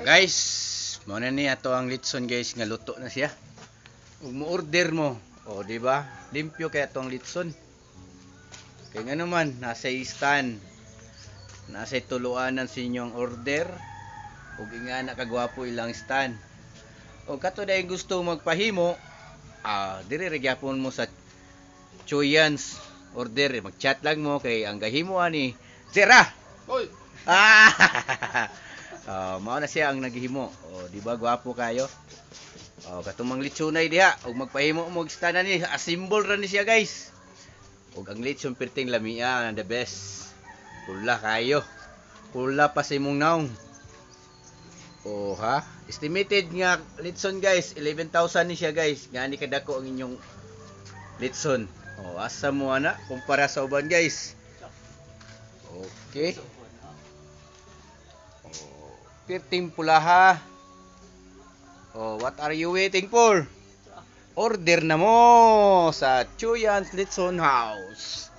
Guys, mo na ni ato ang litson guys nga luto na siya. Ug mo order mo, o di ba? Limpyo kay atong litson. Kay nga naman nasa stand. Nasa tuluanan sa inyong order. Ug ingana kagwapo ilang stand. O kato dahil gusto magpahimo, dire ra gyapon mo sa Chuyans order, mag-chat lang mo kay ang gahimo ani Sira. Hoy! Mao na siya ang naghihimo. Di ba gwapo kayo? Katumang litsonay diha, ug magpahimo mo og stand ni, assemble ra ni siya guys. Ug ang litson perting lamia the best. Pula kayo. Pula pa sa imong naong. Ha? Estimated nga litson guys, 11,000 ni siya guys. Ngani kadako ang inyong litson. Asa mo ana kumpara sa uban guys. Okay. Perting pula ha. What are you waiting for? Order na mo sa Chuyans Litson House.